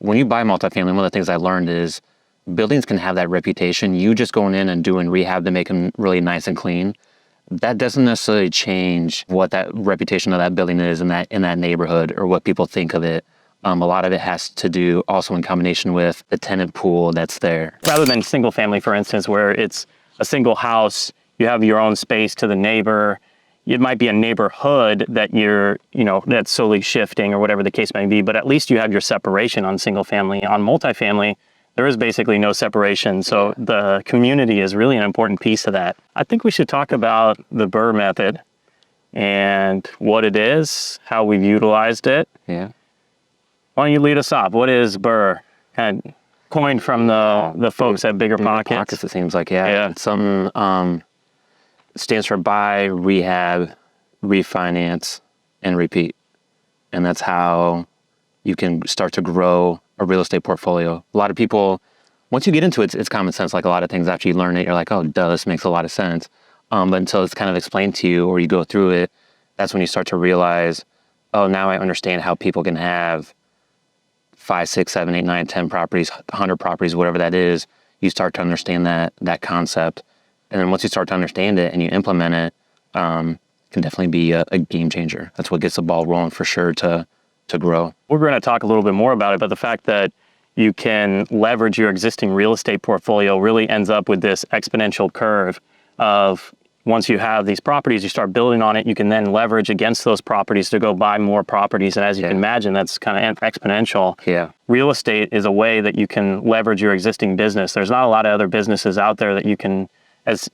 when you buy multifamily, one of the things I learned is buildings can have that reputation. You just going in and doing rehab to make them really nice and clean, that doesn't necessarily change what that reputation of that building is in that neighborhood or what people think of it. A lot of it has to do also in combination with the tenant pool that's there. Rather than single family, for instance, where it's a single house, you have your own space to the neighbor. It might be a neighborhood that that's slowly shifting or whatever the case may be, but at least you have your separation on single family. On multifamily, there is basically no separation. So the community is really an important piece of that. I think we should talk about the BRRRR method and what it is, how we've utilized it. Yeah. Why don't you lead us off? What is BRRRR? Kind of coined from the folks at Bigger Pockets. It seems like, yeah. It's something, stands for buy, rehab, refinance, and repeat. And that's how you can start to grow a real estate portfolio. A lot of people, once you get into it, it's common sense. Like a lot of things, after you learn it, you're like, oh, duh, this makes a lot of sense. But until it's kind of explained to you or you go through it, that's when you start to realize, oh, now I understand how people can have 5, 6, 7, 8, 9, 10 properties, 100 properties, whatever that is. You start to understand that concept. And then once you start to understand it and you implement it, can definitely be a game changer. That's what gets the ball rolling for sure to grow. We're going to talk a little bit more about it, but the fact that you can leverage your existing real estate portfolio really ends up with this exponential curve of once you have these properties, you start building on it, you can then leverage against those properties to go buy more properties. And as you can imagine, that's kind of exponential. Yeah. Real estate is a way that you can leverage your existing business. There's not a lot of other businesses out there that you can as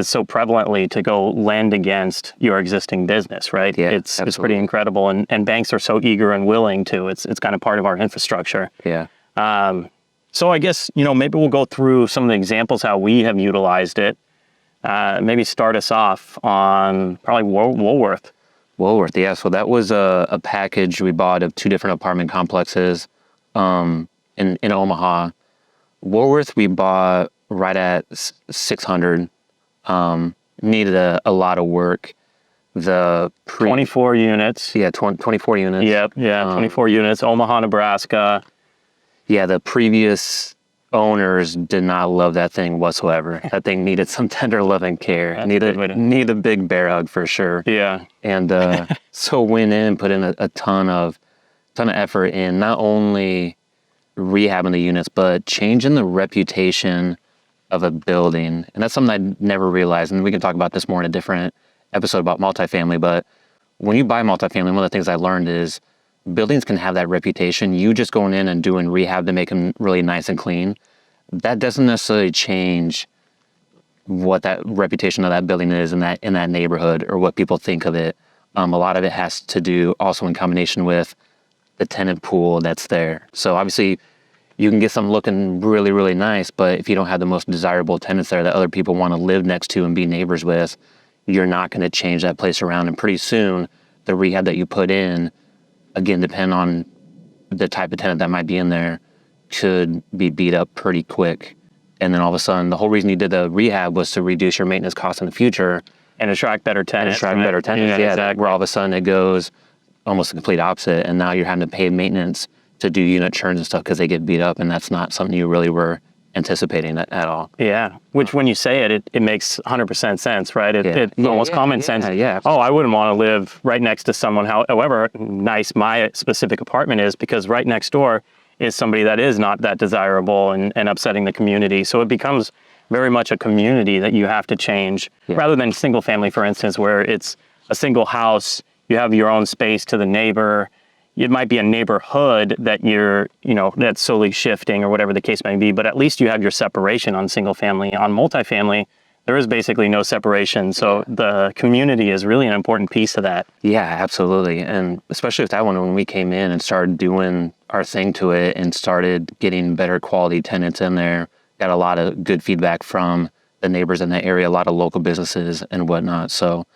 so prevalently to go lend against your existing business, right? Yeah, it's pretty incredible, and banks are so eager and willing to. It's kind of part of our infrastructure. Yeah. So I guess maybe we'll go through some of the examples how we have utilized it. Maybe start us off on probably Woolworth. Woolworth, yeah. So that was a package we bought of 2 different apartment complexes in Omaha. Woolworth we bought right at 600. Needed a lot of work. 24 units. Yeah, 24 units. Yep, 24 units, Omaha, Nebraska. Yeah, the previous owners did not love that thing whatsoever. That thing needed some tender love and care. Need a big bear hug for sure. Yeah. And so went in and put in a ton of effort in not only rehabbing the units, but changing the reputation of a building. And that's something I never realized. And we can talk about this more in a different episode about multifamily. But when you buy multifamily, one of the things I learned is buildings can have that reputation. You just going in and doing rehab to make them really nice and clean, that doesn't necessarily change what that reputation of that building is in that neighborhood or what people think of it. A lot of it has to do also in combination with the tenant pool that's there. So obviously you can get something looking really, really nice, but if you don't have the most desirable tenants there that other people want to live next to and be neighbors with, you're not going to change that place around. And pretty soon the rehab that you put in, again, depending on the type of tenant that might be in there, could be beat up pretty quick. And then all of a sudden, the whole reason you did the rehab was to reduce your maintenance costs in the future. And attract better tenants. Yeah, exactly. Where all of a sudden it goes almost the complete opposite. And now you're having to pay maintenance to do unit churns and stuff because they get beat up. And that's not something you really were anticipating at all. Yeah, which when you say it makes 100% sense, right? It's almost common sense. Yeah. Oh, I wouldn't want to live right next to someone, however nice my specific apartment is, because right next door is somebody that is not that desirable and upsetting the community. So it becomes very much a community that you have to change, rather than single family, for instance, where it's a single house, you have your own space to the neighbor. It might be a neighborhood that that's slowly shifting or whatever the case may be, but at least you have your separation on single family. On multifamily, there is basically no separation. So the community is really an important piece of that. Yeah, absolutely. And especially with that one, when we came in and started doing our thing to it and started getting better quality tenants in there, got a lot of good feedback from the neighbors in that area, a lot of local businesses and whatnot. So